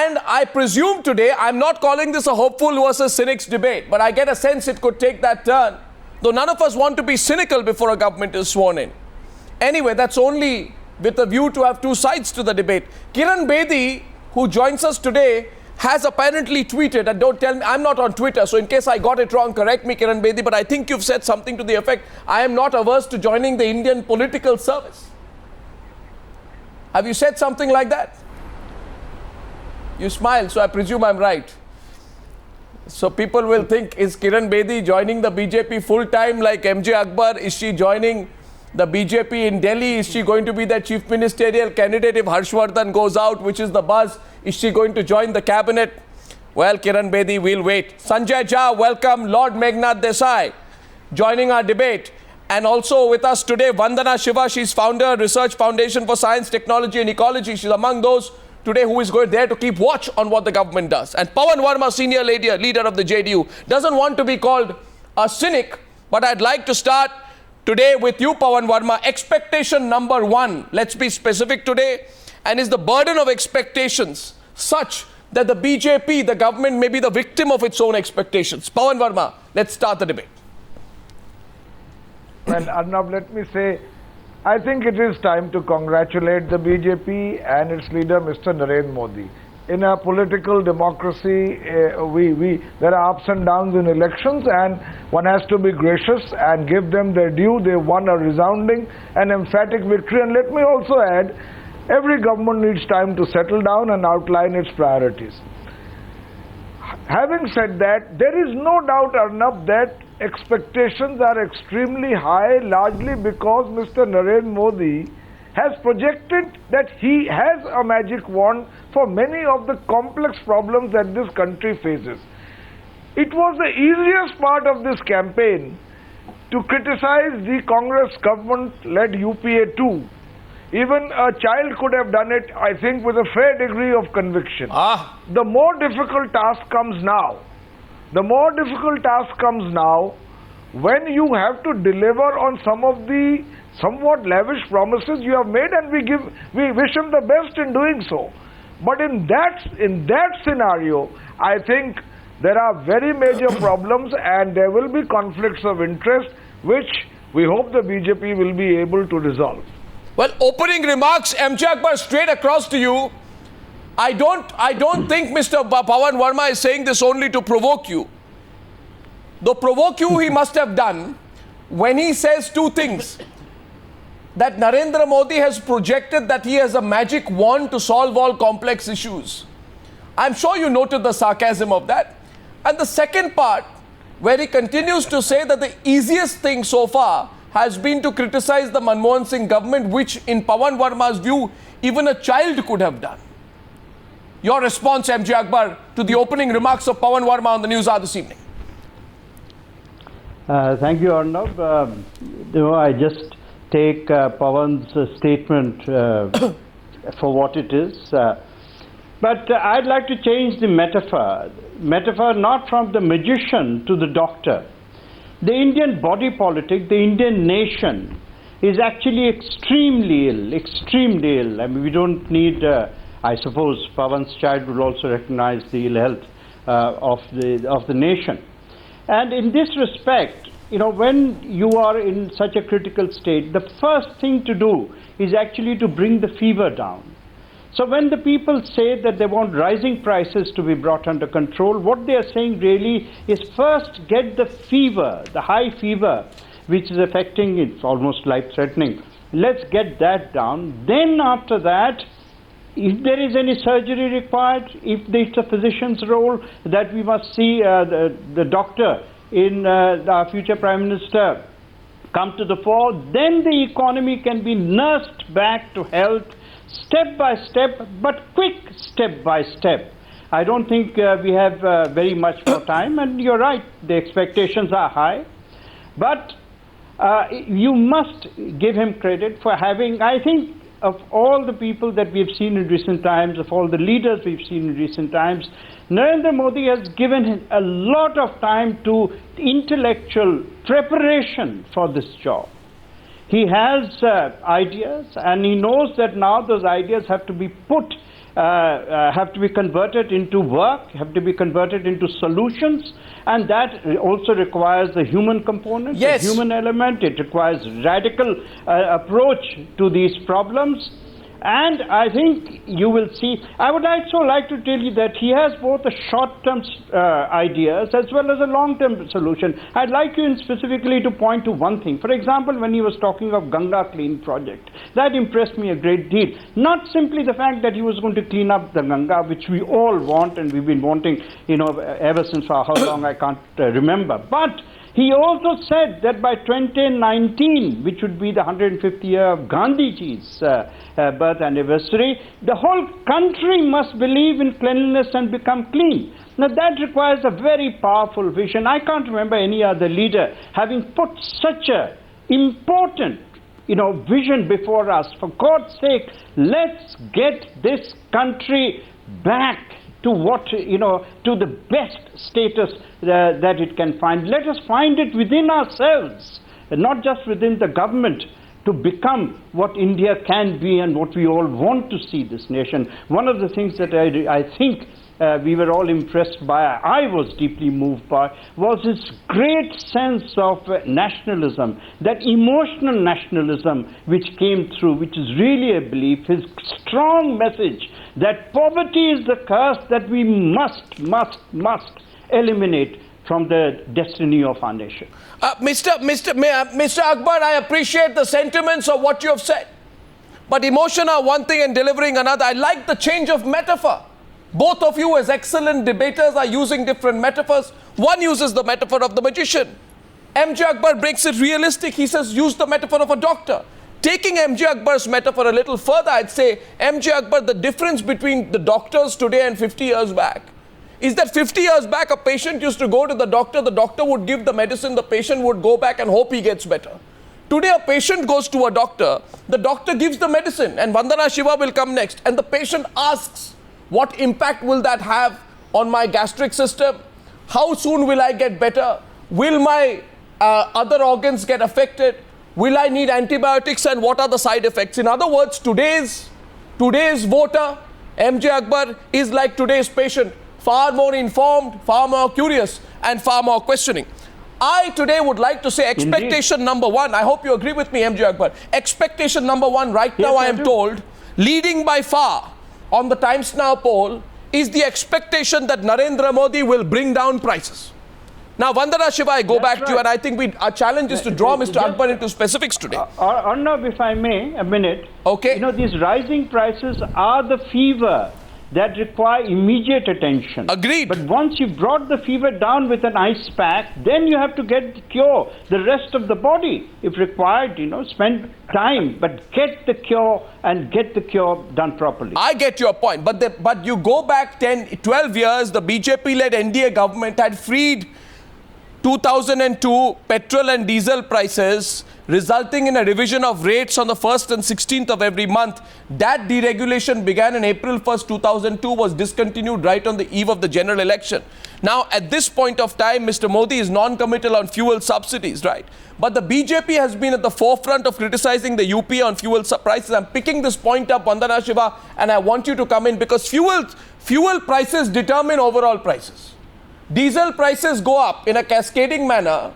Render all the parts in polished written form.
And I presume today, I'm not calling this a hopeful versus cynics debate, but I get a sense it could take that turn, though none of us want to be cynical before a government is sworn in. Anyway, that's only with a view to have two sides to the debate. Kiran Bedi, who joins us today, has apparently tweeted, and don't tell me, I'm not on Twitter, so in case I got it wrong, correct me, Kiran Bedi, but I think you've said something to the effect, I am not averse to joining the Indian political service. Have you said something like that? You smile, so I presume I'm right. So people will think, is Kiran Bedi joining the BJP full-time like MJ Akbar? Is she joining the BJP in Delhi? Is she going to be the chief ministerial candidate if Harshvardhan goes out, which is the buzz? Is she going to join the cabinet? Well, Kiran Bedi, we'll wait. Sanjay Jha, welcome. Lord Meghnad Desai joining our debate. And also with us today, Vandana Shiva. She's founder, Research Foundation for Science, Technology and Ecology. She's among those today who is going there to keep watch on what the government does. And Pawan Verma, senior leader of the JDU, doesn't want to be called a cynic, but I'd like to start today with you, Pawan Verma. Expectation number one, let's be specific today, and is the burden of expectations such that the BJP, the government, may be the victim of its own expectations? Pawan Verma, let's start the debate. And Arnab, let me say, I think it is time to congratulate the BJP and its leader, Mr. Narendra Modi. In a political democracy, there are ups and downs in elections, and one has to be gracious and give them their due. They won a resounding and emphatic victory. And let me also add, every government needs time to settle down and outline its priorities. Having said that, there is no doubt, Arnab, that expectations are extremely high, largely because Mr. Narendra Modi has projected that he has a magic wand for many of the complex problems that this country faces. It was the easiest part of this campaign to criticize the Congress government-led UPA too. Even a child could have done it, I think, with a fair degree of conviction. The more difficult task comes now. The more difficult task comes now when you have to deliver on some of the somewhat lavish promises you have made, and we wish him the best in doing so. But in that scenario, I think there are very major problems, and there will be conflicts of interest, which we hope the BJP will be able to resolve. Well, opening remarks, MJ Akbar, straight across to you. I don't think Mr. Pawan Verma is saying this only to provoke you. Though provoke you, he must have done when he says two things. That Narendra Modi has projected that he has a magic wand to solve all complex issues. I'm sure you noted the sarcasm of that. And the second part, where he continues to say that the easiest thing so far has been to criticize the Manmohan Singh government, which in Pawan Verma's view, even a child could have done. Your response, MJ Akbar, to the opening remarks of Pawan Verma on the Newshour this evening. Thank you, Arnab. I just take Pawan's statement for what it is. But I'd like to change the metaphor. Metaphor not from the magician to the doctor. The Indian body politic, the Indian nation, is actually extremely ill. I mean, we don't need, I suppose Pawan's child would also recognize the ill health of the nation. And in this respect, you know, when you are in such a critical state, the first thing to do is actually to bring the fever down. So when the people say that they want rising prices to be brought under control, what they are saying really is first get the fever, the high fever, which is affecting, it's almost life-threatening. Let's get that down. Then after that, if there is any surgery required, if it's a physician's role, that we must see the doctor in our future Prime Minister come to the fore, then the economy can be nursed back to health, step by step, but quick step by step. I don't think we have very much more time, and you're right, the expectations are high. But you must give him credit for having, I think, of all the people that we've seen in recent times, of all the leaders we've seen in recent times, Narendra Modi has given a lot of time to intellectual preparation for this job. He has ideas, and he knows that now those ideas have to be put have to be converted into work, have to be converted into solutions, and that also requires the human component, yes, the human element. It requires radical approach to these problems. And I think you will see, I would also like to tell you that he has both a short-term ideas as well as a long-term solution. I'd like you specifically to point to one thing. For example, when he was talking of Ganga Clean Project, that impressed me a great deal. Not simply the fact that he was going to clean up the Ganga, which we all want and we've been wanting, ever since for how long I can't remember. But he also said that by 2019, which would be the 150th year of Gandhiji's birth anniversary, the whole country must believe in cleanliness and become clean. Now that requires a very powerful vision. I can't remember any other leader having put such a important vision before us. For God's sake, let's get this country back to to the best status that it can find. Let us find it within ourselves, not just within the government, to become what India can be and what we all want to see this nation. One of the things that I think we were all impressed by, I was deeply moved by, was his great sense of nationalism, that emotional nationalism which came through, which is really a belief, his strong message that poverty is the curse that we must eliminate from the destiny of our nation. Mr. Akbar, I appreciate the sentiments of what you have said, but emotion are one thing and delivering another. I like the change of metaphor. Both of you as excellent debaters are using different metaphors. One uses the metaphor of the magician. M.J. Akbar breaks it realistic. He says, use the metaphor of a doctor. Taking M.J. Akbar's metaphor a little further, I'd say, M.J. Akbar, the difference between the doctors today and 50 years back is that 50 years back, a patient used to go to the doctor would give the medicine, the patient would go back and hope he gets better. Today, a patient goes to a doctor, the doctor gives the medicine, and Vandana Shiva will come next, and the patient asks, what impact will that have on my gastric system? How soon will I get better? Will my other organs get affected? Will I need antibiotics, and what are the side effects? In other words, today's voter, M.J. Akbar, is like today's patient, far more informed, far more curious, and far more questioning. I today would like to say expectation number one, I hope you agree with me, M.J. Akbar, expectation number one right now, I am told, leading by far on the Times Now poll, is the expectation that Narendra Modi will bring down prices. Now, Vandana Shiva, I go back to you, and I think our challenge is to draw Mr. Akbar into specifics today. Arnab, if I may, a minute. Okay. These rising prices are the fever that require immediate attention. Agreed. But once you've brought the fever down with an ice pack, then you have to get the cure. The rest of the body, if required, spend time, but get the cure and get the cure done properly. I get your point, but you go back 10, 12 years, the BJP-led NDA government had freed 2002 petrol and diesel prices, resulting in a revision of rates on the 1st and 16th of every month. That deregulation began on April 1st, 2002, was discontinued right on the eve of the general election. Now, at this point of time, Mr. Modi is non-committal on fuel subsidies, right? But the BJP has been at the forefront of criticizing the UP on fuel prices. I'm picking this point up, Vandana Shiva, and I want you to come in because fuel prices determine overall prices. Diesel prices go up in a cascading manner,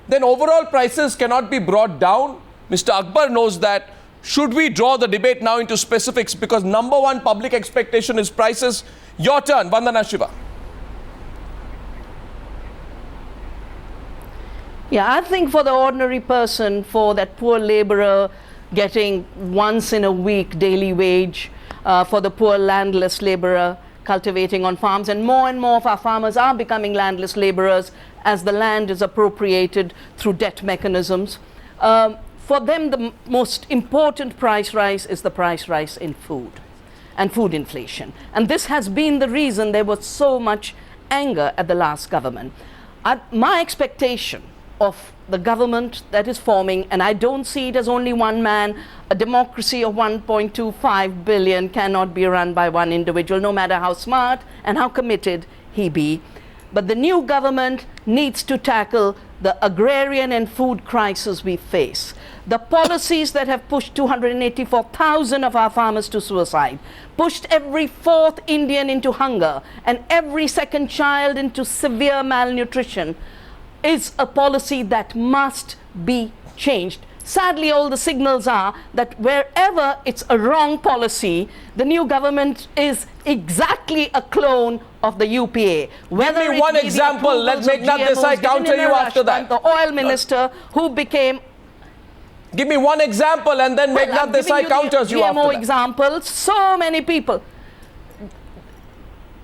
then overall prices cannot be brought down. Mr. Akbar knows that. Should we draw the debate now into specifics? Because number one public expectation is prices. Your turn, Vandana Shiva. Yeah, I think for the ordinary person, for that poor laborer getting once in a week daily wage, for the poor landless laborer cultivating on farms, and more of our farmers are becoming landless laborers as the land is appropriated through debt mechanisms. For them, the most important price rise is the price rise in food and food inflation. And this has been the reason there was so much anger at the last government. My expectation of the government that is forming, and I don't see it as only one man, a democracy of 1.25 billion cannot be run by one individual, no matter how smart and how committed he be. But the new government needs to tackle the agrarian and food crisis we face. The policies that have pushed 284,000 of our farmers to suicide, pushed every fourth Indian into hunger and every second child into severe malnutrition, is a policy that must be changed. Sadly, all the signals are that wherever it's a wrong policy, the new government is exactly a clone of the UPA. Give me one example. Let Meghnad Desai counter you after that. The oil minister who became... Give me one example and then Meghnad Desai counters you after that. Examples, so many people.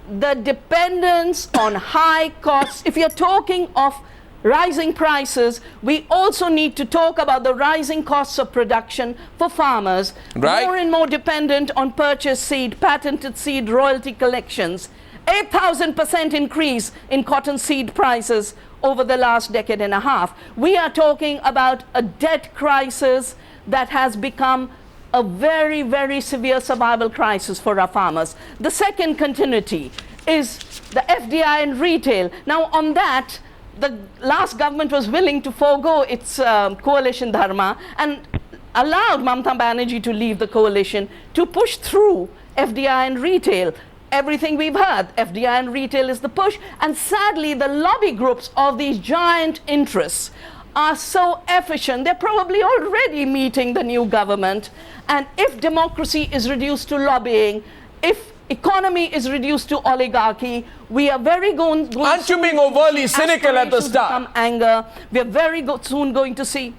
The dependence on high costs, if you're talking of rising prices, we also need to talk about the rising costs of production for farmers, right. More and more dependent on purchased seed, patented seed, royalty collections, 8,000% increase in cotton seed prices over the last decade and a half. We are talking about a debt crisis that has become a very, very severe survival crisis for our farmers. The second continuity is the FDI and retail. Now on that, the last government was willing to forego its coalition dharma and allowed Mamata Banerjee to leave the coalition to push through FDI and retail. Everything we've heard, FDI and retail is the push, and sadly the lobby groups of these giant interests are so efficient, they're probably already meeting the new government, and if democracy is reduced to lobbying, if economy is reduced to oligarchy, we are very going Aren't you being overly cynical at the start? Anger. We are very soon going to see.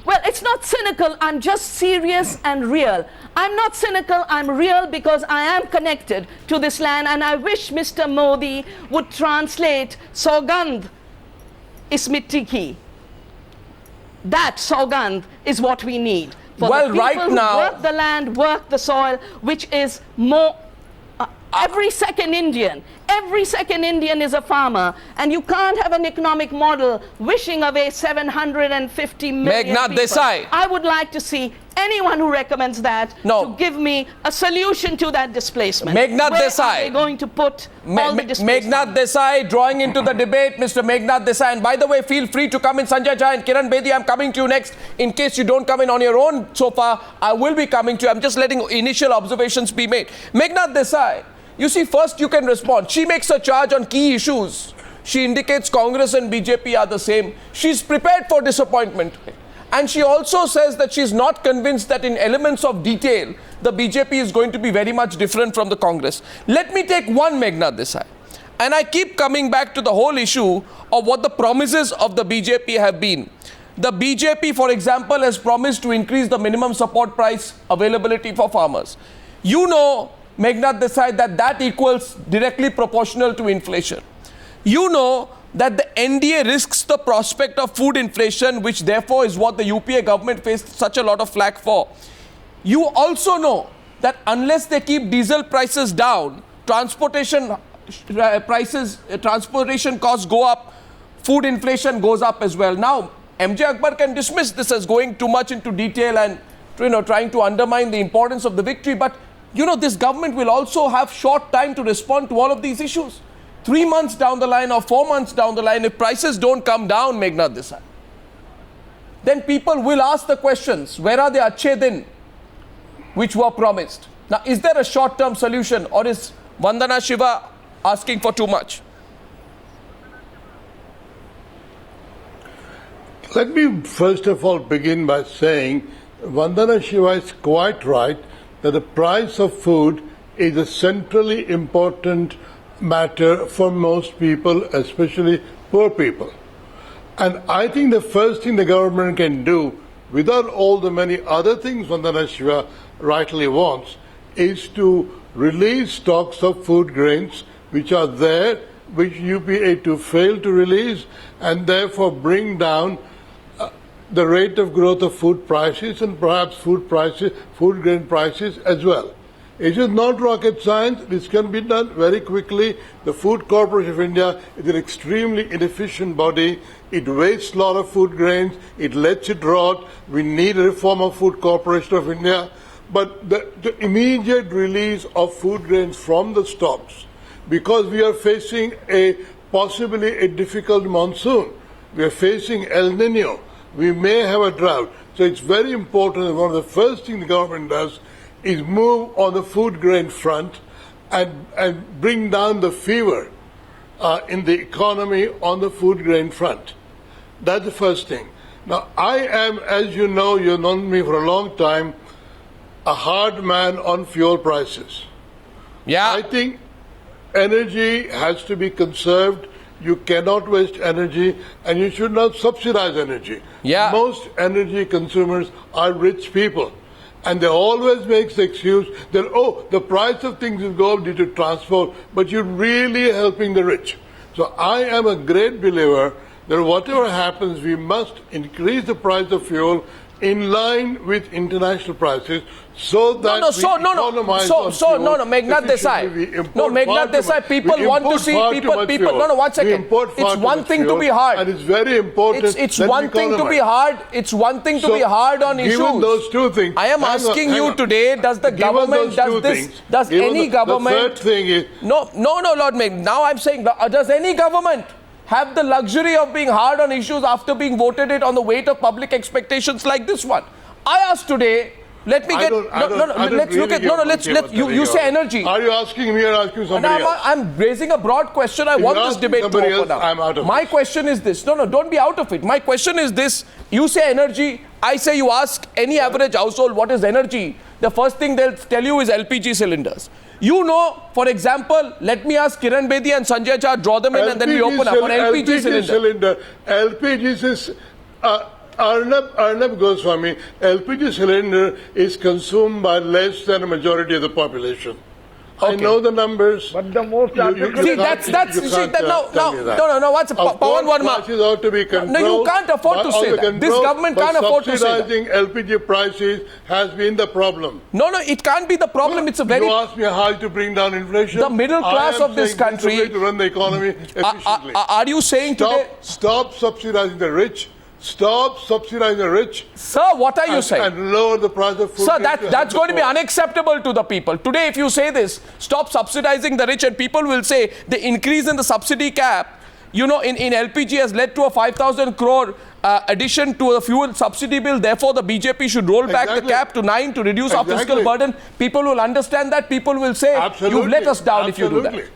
Well, it's not cynical, I'm just serious and real. I'm not cynical, I'm real because I am connected to this land, and I wish Mr. Modi would translate Sogandh is mitti ki. That Sogandh is what we need. For well, the people right who now, work the land, work the soil, which is more... every second Indian is a farmer, and you can't have an economic model wishing away 750 million Meghnad people. Desai. I would like to see anyone who recommends that to give me a solution to that displacement. Meghnad Where Desai. are they going to put all the displacement? Meghnad Desai drawing into the debate, Mr. Meghnad Desai. And by the way, feel free to come in, Sanjay Jha and Kiran Bedi. I'm coming to you next. In case you don't come in on your own so far, I will be coming to you. I'm just letting initial observations be made. Meghnad Desai, you see, first you can respond. She makes a charge on key issues. She indicates Congress and BJP are the same. She's prepared for disappointment. And she also says that she's not convinced that in elements of detail, the BJP is going to be very much different from the Congress. Let me take one, Meghnad Desai. And I keep coming back to the whole issue of what the promises of the BJP have been. The BJP, for example, has promised to increase the minimum support price availability for farmers. You know, Meghnad Desai, that equals directly proportional to inflation. You know that the NDA risks the prospect of food inflation, which therefore is what the UPA government faced such a lot of flack for. You also know that unless they keep diesel prices down, transportation costs go up, food inflation goes up as well. Now, MJ Akbar can dismiss this as going too much into detail and trying to undermine the importance of the victory, but this government will also have short time to respond to all of these issues. 3 months down the line or 4 months down the line, if prices don't come down, Meghnad Desai, then people will ask the questions, where are the Achhe Din which were promised? Now, is there a short-term solution, or is Vandana Shiva asking for too much? Let me first of all begin by saying Vandana Shiva is quite right that the price of food is a centrally important matter for most people, especially poor people. And I think the first thing the government can do, without all the many other things Vandana Shiva rightly wants, is to release stocks of food grains which are there, which UPA2 failed to release, and therefore bring down the rate of growth of food prices and perhaps food grain prices as well. It is not rocket science. This can be done very quickly. The Food Corporation of India is an extremely inefficient body. It wastes a lot of food grains. It lets it rot. We need a reform of Food Corporation of India. But the immediate release of food grains from the stocks, because we are facing possibly a difficult monsoon. We are facing El Nino. we may have a drought. So it's very important that one of the first things the government does is move on the food grain front and bring down the fever in the economy on the food grain front. That's the first thing. Now, I am, as you know, you've known me for a long time, a hard man on fuel prices. Yeah. I think energy has to be conserved. You cannot waste energy, and you should not subsidize energy. Yeah. Most energy consumers are rich people. And they always make the excuse that, oh, the price of things will go up due to transport, but you're really helping the rich. So I am a great believer that whatever happens, we must increase the price of fuel in line with international prices so that Meghnad Desai, people want to see one second. It's one thing to be hard. And it's very important. It's one thing to be hard. It's one thing to be hard on issues. Given those two things, I am asking you today, does the government, does any government, the third thing is, no, Lord Mayor, now I'm saying, does any government have the luxury of being hard on issues after being voted it on the weight of public expectations like this one? I asked today, let me get, you say energy. Are you asking me or asking somebody else? I'm raising a broad question. I want this debate to open up. I'm out of My question is this. No, don't be out of it. My question is this. You say energy. I say you ask any average household what is energy. The first thing they'll tell you is LPG cylinders. You know, for example, let me ask Kiran Bedi and Sanjay Jha, draw them in and then we open up on LPG cylinder. LPG Arnab Goswami, LPG cylinder is consumed by less than a majority of the population. Okay. I know the numbers. But the most Pawan Verma. Prices ought to be controlled. No, you can't afford to say that. This government can't afford to say that. Subsidizing LPG prices has been the problem. No, it can't be the problem. It's a very... You asked me how to bring down inflation. The middle class of this country... to run the economy efficiently. Are you saying today... Stop subsidizing the rich. Stop subsidizing the rich. Sir, what are you saying? And lower the price of food. Sir, that's going to be unacceptable to the people. Today, if you say this, stop subsidizing the rich, and people will say the increase in the subsidy cap, you know, in LPG has led to a 5,000 crore addition to the fuel subsidy bill. Therefore, the BJP should roll back the cap to 9 to reduce our fiscal burden. People will understand that. People will say, you've let us down if you do that.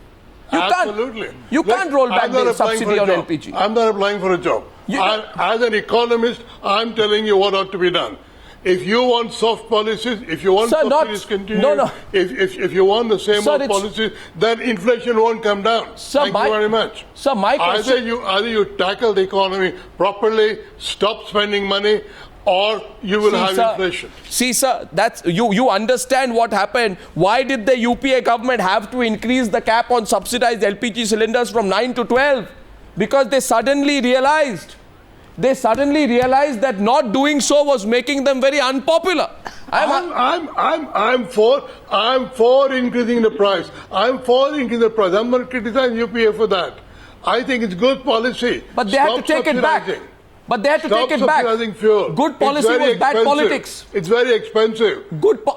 You can't roll back the subsidy on LPG. I'm not applying for a job. As an economist, I'm telling you what ought to be done. If you want soft policies, if you want subsidies continued, if you want the same old policies, then inflation won't come down. Thank you very much. Sir, my question... Either you tackle the economy properly, stop spending money, or you will have inflation. See, sir, that's you understand what happened. Why did the UPA government have to increase the cap on subsidized LPG cylinders from 9 to 12? Because they suddenly realized that not doing so was making them very unpopular. I'm for increasing the price. I'm not criticizing UPA for that. I think it's good policy. But they had to take it back. But they had to take it back. Fuel. Good policy was bad politics. It's very expensive.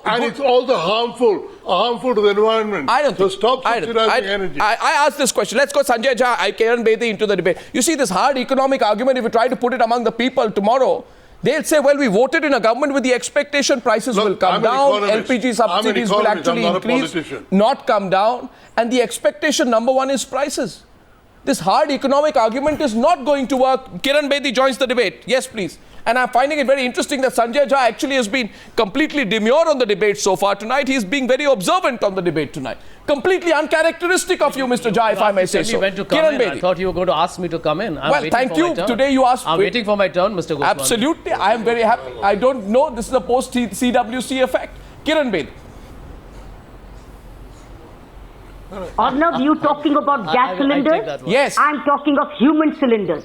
And it's also harmful to the environment. So stop subsidizing energy. I asked this question. Let's go Sanjay Jha, Kiran Bedi into the debate. You see this hard economic argument, if you try to put it among the people tomorrow, they'll say, well, we voted in a government with the expectation prices will come down, LPG subsidies will actually increase, not come down. And the expectation number one is prices. This hard economic argument is not going to work. Kiran Bedi joins the debate. Yes, please. And I'm finding it very interesting that Sanjay Jha actually has been completely demure on the debate so far tonight. He's being very observant on the debate tonight. Completely uncharacteristic of you, Mr. Jha, if I may say so. Kiran Bedi. I thought you were going to ask me to come in. Well, thank you. Today you asked... I'm waiting for my turn, Mr. Goswami. Absolutely. I am very happy. I don't know. This is a post-CWC effect. Kiran Bedi. Arnab, you talking about gas cylinders? Yes. I'm talking of human cylinders.